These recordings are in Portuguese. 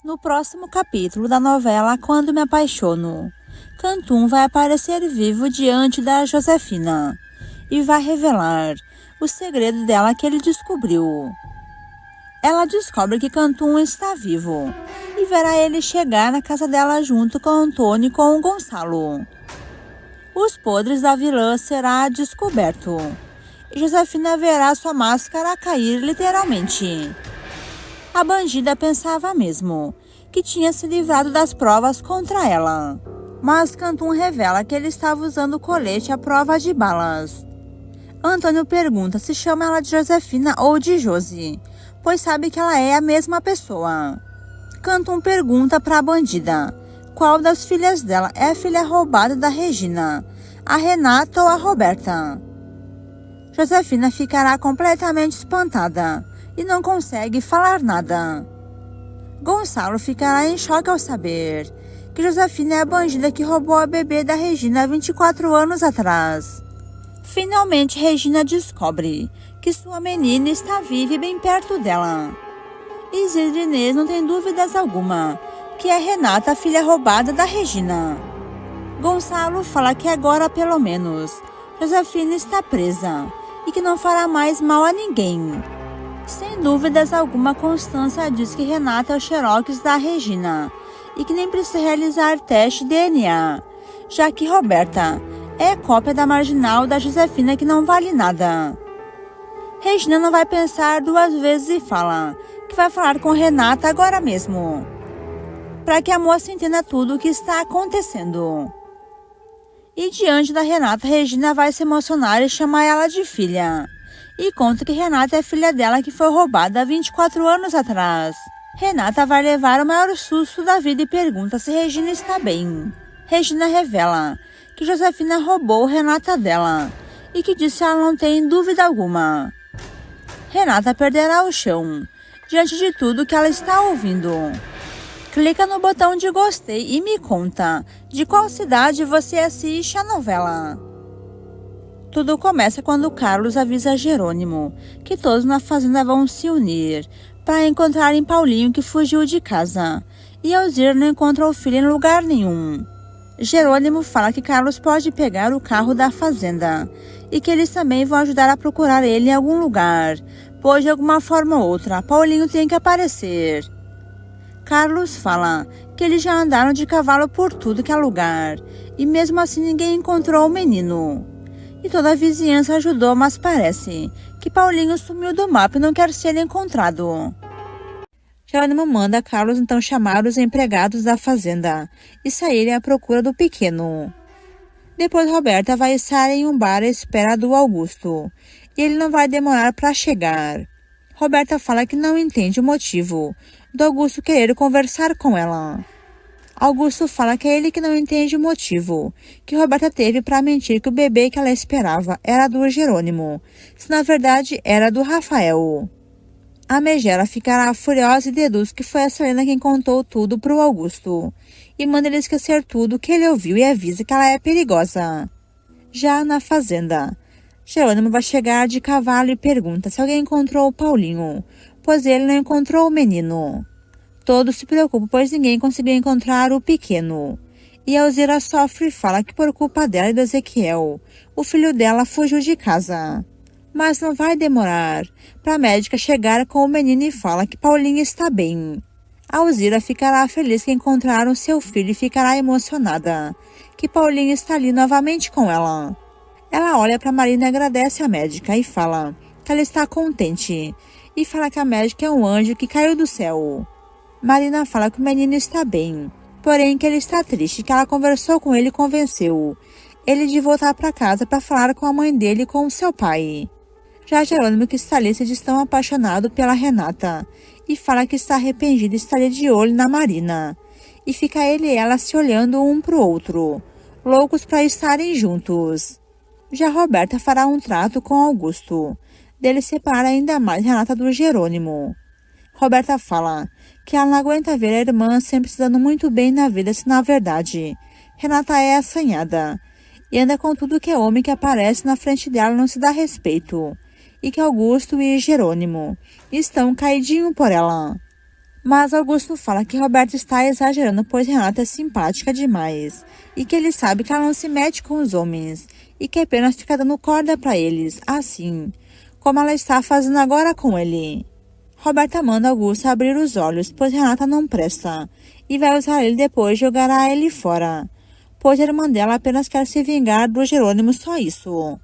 No próximo capítulo da novela Quando Me Apaixono, Cantum vai aparecer vivo diante da Josefina e vai revelar o segredo dela que ele descobriu. Ela descobre que Cantum está vivo e verá ele chegar na casa dela junto com Antônio e com o Gonçalo. Os podres da vilã será descoberto e Josefina verá sua máscara cair literalmente. A bandida pensava mesmo que tinha se livrado das provas contra ela, mas Cantum revela que ele estava usando o colete à prova de balas. Antônio pergunta se chama ela de Josefina ou de Josi, pois sabe que ela é a mesma pessoa. Cantum pergunta para a bandida qual das filhas dela é a filha roubada da Regina, a Renata ou a Roberta. Josefina ficará completamente espantada e não consegue falar nada. Gonçalo ficará em choque ao saber que Josefina é a bandida que roubou a bebê da Regina há 24 anos atrás. Finalmente, Regina descobre que sua menina está viva e bem perto dela. Isidro Inês não tem dúvidas alguma que é Renata, a filha roubada da Regina. Gonçalo fala que agora, pelo menos, Josefina está presa e que não fará mais mal a ninguém. Sem dúvidas alguma, Constância diz que Renata é o xerox da Regina e que nem precisa realizar teste de DNA, já que Roberta é cópia da marginal da Josefina que não vale nada. Regina não vai pensar duas vezes e fala que vai falar com Renata agora mesmo, para que a moça entenda tudo o que está acontecendo. E diante da Renata, Regina vai se emocionar e chamar ela de filha. E conta que Renata é filha dela que foi roubada há 24 anos atrás. Renata vai levar o maior susto da vida e pergunta se Regina está bem. Regina revela que Josefina roubou Renata dela e que disse que ela não tem dúvida alguma. Renata perderá o chão diante de tudo que ela está ouvindo. Clica no botão de gostei e me conta de qual cidade você assiste a novela. Tudo começa quando Carlos avisa Jerônimo que todos na fazenda vão se unir para encontrarem Paulinho, que fugiu de casa, e Alzira não encontra o filho em lugar nenhum. Jerônimo fala que Carlos pode pegar o carro da fazenda e que eles também vão ajudar a procurar ele em algum lugar, pois de alguma forma ou outra Paulinho tem que aparecer. Carlos fala que eles já andaram de cavalo por tudo que é lugar e mesmo assim ninguém encontrou o menino. E toda a vizinhança ajudou, mas parece que Paulinho sumiu do mapa e não quer ser encontrado. Jerônimo manda Carlos então chamar os empregados da fazenda e saírem à procura do pequeno. Depois Roberta vai estar em um bar à espera do Augusto e ele não vai demorar para chegar. Roberta fala que não entende o motivo do Augusto querer conversar com ela. Augusto fala que é ele que não entende o motivo que Roberta teve para mentir que o bebê que ela esperava era do Jerônimo, se na verdade era do Rafael. A Megera ficará furiosa e deduz que foi a Selena quem contou tudo para o Augusto e manda ele esquecer tudo que ele ouviu e avisa que ela é perigosa. Já na fazenda, Jerônimo vai chegar de cavalo e pergunta se alguém encontrou o Paulinho, pois ele não encontrou o menino. Todos se preocupam, pois ninguém conseguiu encontrar o pequeno. E Alzira sofre e fala que por culpa dela e do Ezequiel, o filho dela fugiu de casa. Mas não vai demorar para a médica chegar com o menino e fala que Paulinho está bem. Alzira ficará feliz que encontraram seu filho e ficará emocionada que Paulinho está ali novamente com ela. Ela olha para Marina e agradece a médica e fala que ela está contente e fala que a médica é um anjo que caiu do céu. Marina fala que o menino está bem, porém que ele está triste, que ela conversou com ele e convenceu ele de voltar para casa para falar com a mãe dele e com o seu pai. Já Jerônimo, que está ali, se diz tão apaixonado pela Renata e fala que está arrependido e está ali de olho na Marina. E fica ele e ela se olhando um para o outro, loucos para estarem juntos. Já Roberta fará um trato com Augusto, dele separar ainda mais Renata do Jerônimo. Roberta fala que ela não aguenta ver a irmã sempre se dando muito bem na vida, se na verdade Renata é assanhada e anda com tudo que é homem que aparece na frente dela, não se dá respeito, e que Augusto e Jerônimo estão caidinho por ela. Mas Augusto fala que Roberta está exagerando, pois Renata é simpática demais, e que ele sabe que ela não se mete com os homens, e que apenas fica dando corda para eles, assim, como ela está fazendo agora com ele. Roberta manda Augusto abrir os olhos, pois Renata não presta, e vai usar ele depois e jogará ele fora, pois a irmã dela apenas quer se vingar do Jerônimo, só isso.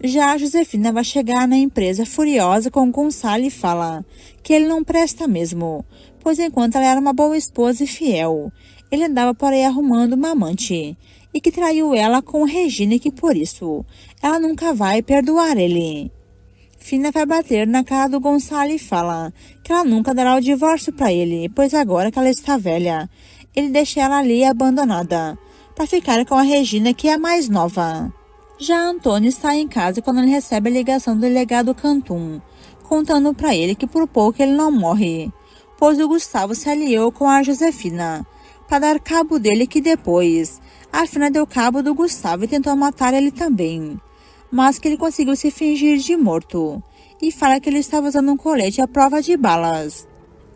Já a Josefina vai chegar na empresa furiosa com Gonçalo e fala que ele não presta mesmo, pois enquanto ela era uma boa esposa e fiel, ele andava por aí arrumando uma amante, e que traiu ela com Regina e que por isso ela nunca vai perdoar ele. Fina vai bater na cara do Gonçalo e fala que ela nunca dará o divórcio para ele, pois agora que ela está velha, ele deixa ela ali abandonada, para ficar com a Regina, que é a mais nova. Já Antônio está em casa quando ele recebe a ligação do delegado Cantum, contando para ele que por pouco ele não morre, pois o Gustavo se aliou com a Josefina, para dar cabo dele, que depois a Fina deu cabo do Gustavo e tentou matar ele também, mas que ele conseguiu se fingir de morto, e fala que ele estava usando um colete à prova de balas.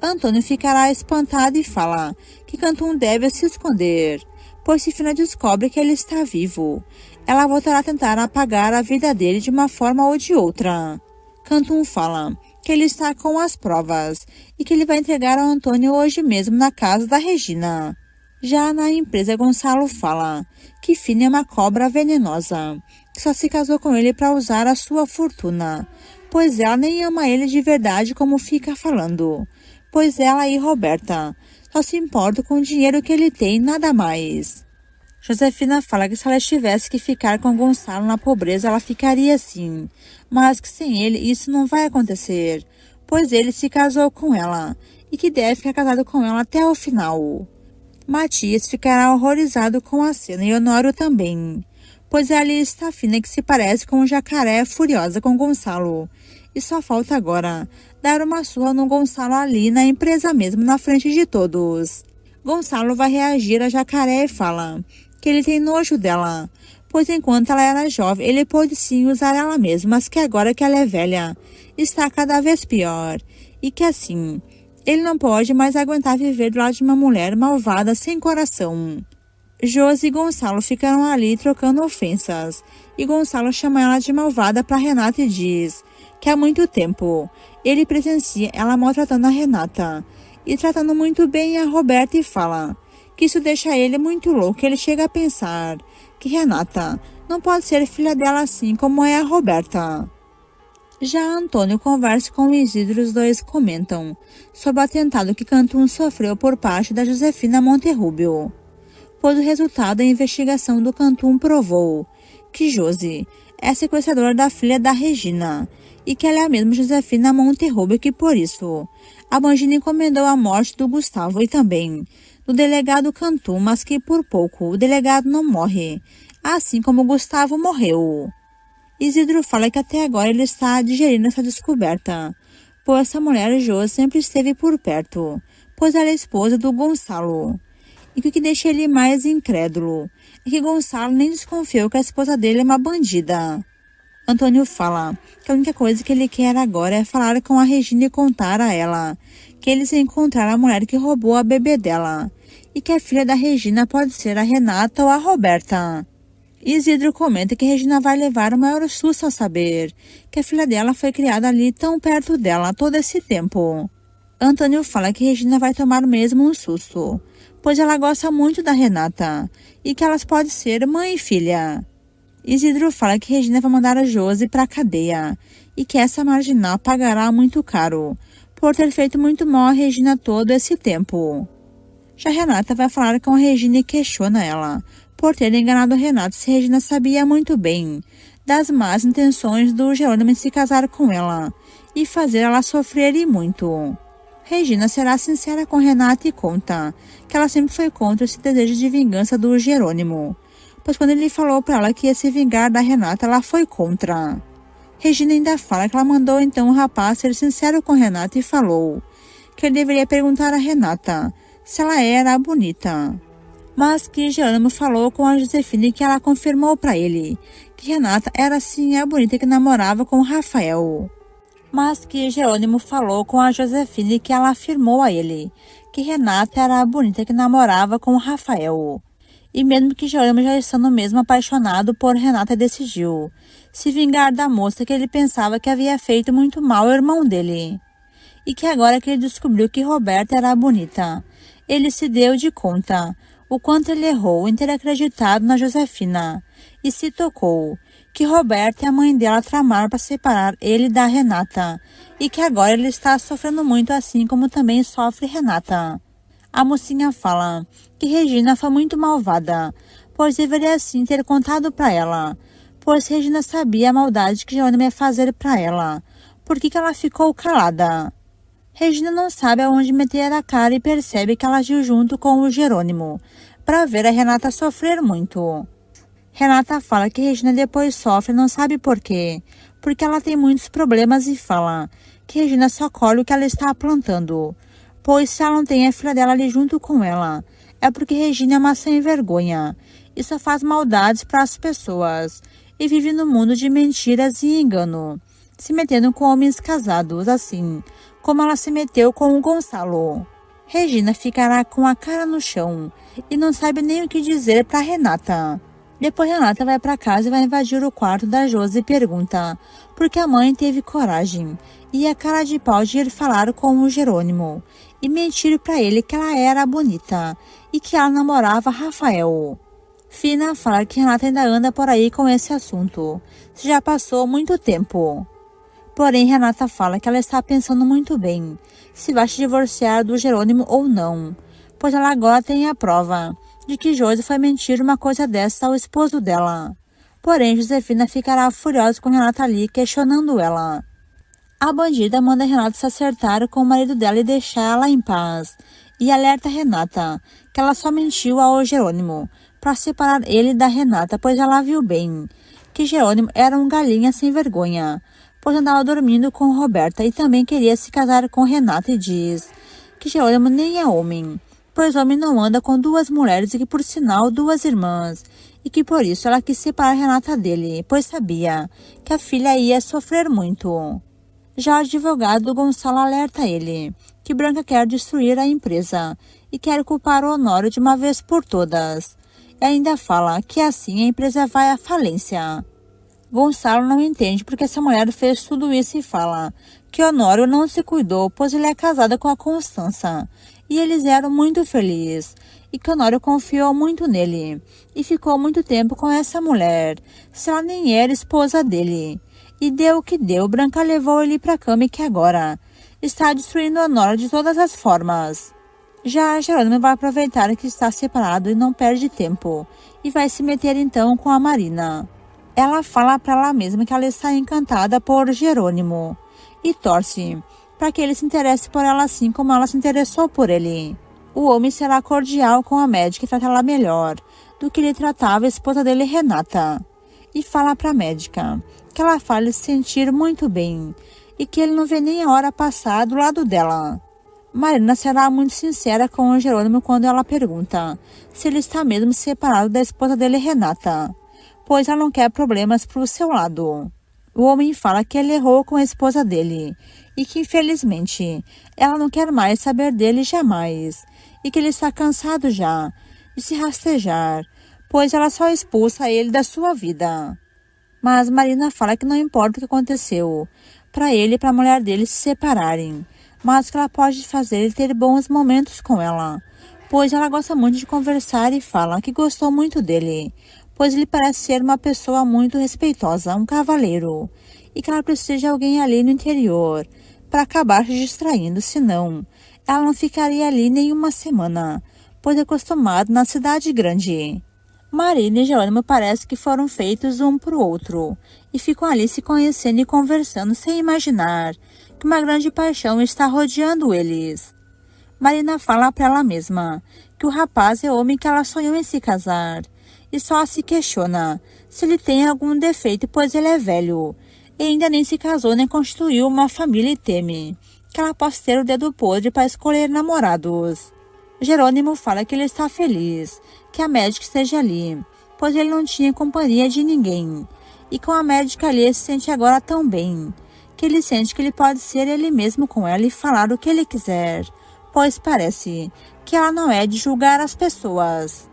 Antônio ficará espantado e fala que Cantum deve se esconder, pois se Fina descobre que ele está vivo, ela voltará a tentar apagar a vida dele de uma forma ou de outra. Cantum fala que ele está com as provas e que ele vai entregar ao Antônio hoje mesmo na casa da Regina. Já na empresa, Gonçalo fala que Fina é uma cobra venenosa, que só se casou com ele para usar a sua fortuna, pois ela nem ama ele de verdade como fica falando, pois ela e Roberta só se importam com o dinheiro que ele tem, nada mais. Josefina fala que se ela tivesse que ficar com Gonçalo na pobreza, ela ficaria sim, mas que sem ele isso não vai acontecer, pois ele se casou com ela, e que deve ficar casado com ela até o final. Matias ficará horrorizado com a cena e Honório também, pois ali está a Fina, que se parece com um jacaré, furiosa com Gonçalo, e só falta agora dar uma surra no Gonçalo ali na empresa mesmo, na frente de todos. Gonçalo vai reagir a jacaré e fala que ele tem nojo dela, pois enquanto ela era jovem, ele pôde sim usar ela mesma, mas que agora que ela é velha, está cada vez pior, e que assim, ele não pode mais aguentar viver do lado de uma mulher malvada sem coração. Josi e Gonçalo ficaram ali trocando ofensas, e Gonçalo chama ela de malvada para Renata e diz que há muito tempo ele presencia ela maltratando a Renata e tratando muito bem a Roberta, e fala que isso deixa ele muito louco, que ele chega a pensar que Renata não pode ser filha dela assim como é a Roberta. Já Antônio conversa com o Isidro, os dois comentam sobre o atentado que Cantum sofreu por parte da Josefina Monterrubio, pois o resultado da investigação do Cantum provou que Josi é sequestradora da filha da Regina e que ela é a mesma Josefina Monterrubio, que por isso a Mangina encomendou a morte do Gustavo e também do delegado Cantum, mas que por pouco o delegado não morre, assim como Gustavo morreu. Isidro fala que até agora ele está digerindo essa descoberta, pois essa mulher Jo sempre esteve por perto, pois ela é esposa do Gonçalo. E o que deixa ele mais incrédulo é que Gonçalo nem desconfiou que a esposa dele é uma bandida. Antônio fala que a única coisa que ele quer agora é falar com a Regina e contar a ela que eles encontraram a mulher que roubou a bebê dela, e que a filha da Regina pode ser a Renata ou a Roberta. Isidro comenta que Regina vai levar o maior susto ao saber que a filha dela foi criada ali tão perto dela todo esse tempo. Antônio fala que Regina vai tomar mesmo um susto, pois ela gosta muito da Renata, e que elas podem ser mãe e filha. Isidro fala que Regina vai mandar a Josi para a cadeia, e que essa marginal pagará muito caro, por ter feito muito mal a Regina todo esse tempo. Já Renata vai falar com a Regina e questiona ela por ter enganado Renato, se Regina sabia muito bem das más intenções do Jerônimo em se casar com ela e fazer ela sofrer e muito. Regina será sincera com Renata e conta que ela sempre foi contra esse desejo de vingança do Jerônimo, pois quando ele falou para ela que ia se vingar da Renata, ela foi contra. Regina ainda fala que ela mandou então o rapaz ser sincero com Renata e falou que ele deveria perguntar a Renata se ela era bonita, mas que Jerônimo falou com a Josefina e que ela confirmou para ele que Renata era sim a bonita que namorava com Rafael, mas que Jerônimo falou com a Josefina e que ela afirmou a ele que Renata era a bonita que namorava com o Rafael. E mesmo que Jerônimo já estando mesmo apaixonado por Renata, decidiu se vingar da moça que ele pensava que havia feito muito mal ao irmão dele. E que agora que ele descobriu que Roberta era a bonita, ele se deu de conta o quanto ele errou em ter acreditado na Josefina e se tocou que Roberta e a mãe dela tramaram para separar ele da Renata e que agora ele está sofrendo muito, assim como também sofre Renata. A mocinha fala que Regina foi muito malvada, pois deveria sim ter contado para ela, pois Regina sabia a maldade que Jerônimo ia fazer para ela. Por que ela ficou calada? Regina não sabe aonde meter a cara e percebe que ela agiu junto com o Jerônimo para ver a Renata sofrer muito. Renata fala que Regina depois sofre, não sabe por quê, porque ela tem muitos problemas e fala que Regina só colhe o que ela está plantando, pois se ela não tem a filha dela ali junto com ela, é porque Regina é uma sem vergonha e só faz maldades para as pessoas e vive no mundo de mentiras e engano, se metendo com homens casados, assim como ela se meteu com o Gonçalo. Regina ficará com a cara no chão e não sabe nem o que dizer para Renata. Depois Renata vai para casa e vai invadir o quarto da Josi e pergunta por que a mãe teve coragem e a cara de pau de ir falar com o Jerônimo e mentir para ele que ela era bonita e que ela namorava Rafael. Fina fala que Renata ainda anda por aí com esse assunto, se já passou muito tempo. Porém, Renata fala que ela está pensando muito bem se vai se divorciar do Jerônimo ou não, pois ela agora tem a prova de que Josi foi mentir uma coisa dessa ao esposo dela. Porém, Josefina ficará furiosa com Renata ali, questionando ela. A bandida manda Renata se acertar com o marido dela e deixar ela em paz, e alerta Renata que ela só mentiu ao Jerônimo para separar ele da Renata, pois ela viu bem que Jerônimo era um galinha sem vergonha, pois andava dormindo com Roberta e também queria se casar com Renata e diz que Jerônimo nem é homem, pois homem não anda com duas mulheres e que por sinal duas irmãs, e que por isso ela quis separar Renata dele, pois sabia que a filha ia sofrer muito. Já o advogado Gonçalo alerta ele que Branca quer destruir a empresa e quer culpar o Honório de uma vez por todas, e ainda fala que assim a empresa vai à falência. Gonçalo não entende porque essa mulher fez tudo isso e fala que Honório não se cuidou, pois ele é casado com a Constança e eles eram muito felizes e que Honório confiou muito nele e ficou muito tempo com essa mulher, se ela nem era esposa dele. E deu o que deu, Branca levou ele para a cama e que agora está destruindo Honório de todas as formas. Já Jerônimo vai aproveitar que está separado e não perde tempo e vai se meter então com a Marina. Ela fala para ela mesma que ela está encantada por Jerônimo e torce para que ele se interesse por ela assim como ela se interessou por ele. O homem será cordial com a médica e trata ela melhor do que ele tratava a esposa dele, Renata. E fala para a médica que ela faz se sentir muito bem e que ele não vê nem a hora passar do lado dela. Marina será muito sincera com o Jerônimo quando ela pergunta se ele está mesmo separado da esposa dele, Renata, pois ela não quer problemas para o seu lado. O homem fala que ele errou com a esposa dele e que, infelizmente, ela não quer mais saber dele jamais e que ele está cansado já de se rastejar, pois ela só expulsa ele da sua vida. Mas Marina fala que não importa o que aconteceu para ele e para a mulher dele se separarem, mas que ela pode fazer ele ter bons momentos com ela, pois ela gosta muito de conversar e fala que gostou muito dele, pois ele parece ser uma pessoa muito respeitosa, um cavalheiro, e que ela precisa de alguém ali no interior para acabar se distraindo, senão ela não ficaria ali nem uma semana, pois é acostumada na cidade grande. Marina e Jerônimo parece que foram feitos um para o outro, e ficam ali se conhecendo e conversando sem imaginar que uma grande paixão está rodeando eles. Marina fala para ela mesma que o rapaz é o homem que ela sonhou em se casar, e só se questiona se ele tem algum defeito, pois ele é velho, e ainda nem se casou nem constituiu uma família e teme que ela possa ter o dedo podre para escolher namorados. Jerônimo fala que ele está feliz que a médica esteja ali, pois ele não tinha companhia de ninguém, e com a médica ali ele se sente agora tão bem, que ele sente que ele pode ser ele mesmo com ela e falar o que ele quiser, pois parece que ela não é de julgar as pessoas.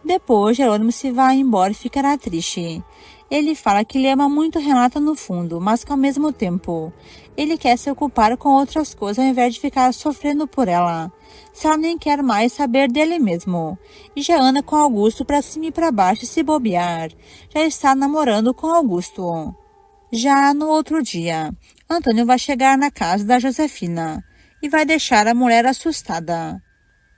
Depois, Jerônimo se vai embora e ficará triste. Ele fala que ele ama muito Renata no fundo, mas que ao mesmo tempo ele quer se ocupar com outras coisas ao invés de ficar sofrendo por ela. Se ela nem quer mais saber dele mesmo. E já anda com Augusto para cima e para baixo e se bobear. Já está namorando com Augusto. Já no outro dia, Antônio vai chegar na casa da Josefina e vai deixar a mulher assustada.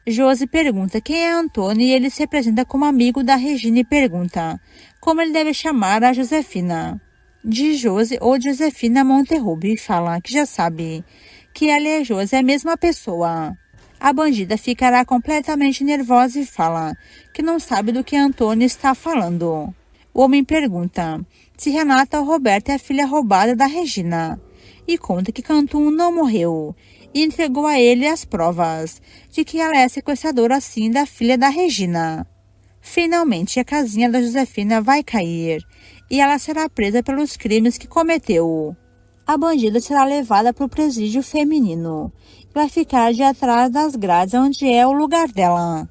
Josi pergunta quem é Antônio e ele se apresenta como amigo da Regina e pergunta como ele deve chamar a Josefina. De Josi ou Josefina Monterrubio e fala que já sabe que ela e a Josi é a mesma pessoa. A bandida ficará completamente nervosa e fala que não sabe do que Antônio está falando. O homem pergunta se Renata ou Roberta é a filha roubada da Regina e conta que Cantum não morreu e entregou a ele as provas de que ela é sequestradora sim da filha da Regina. Finalmente, a casinha da Josefina vai cair e ela será presa pelos crimes que cometeu. A bandida será levada para o presídio feminino e vai ficar de atrás das grades onde é o lugar dela.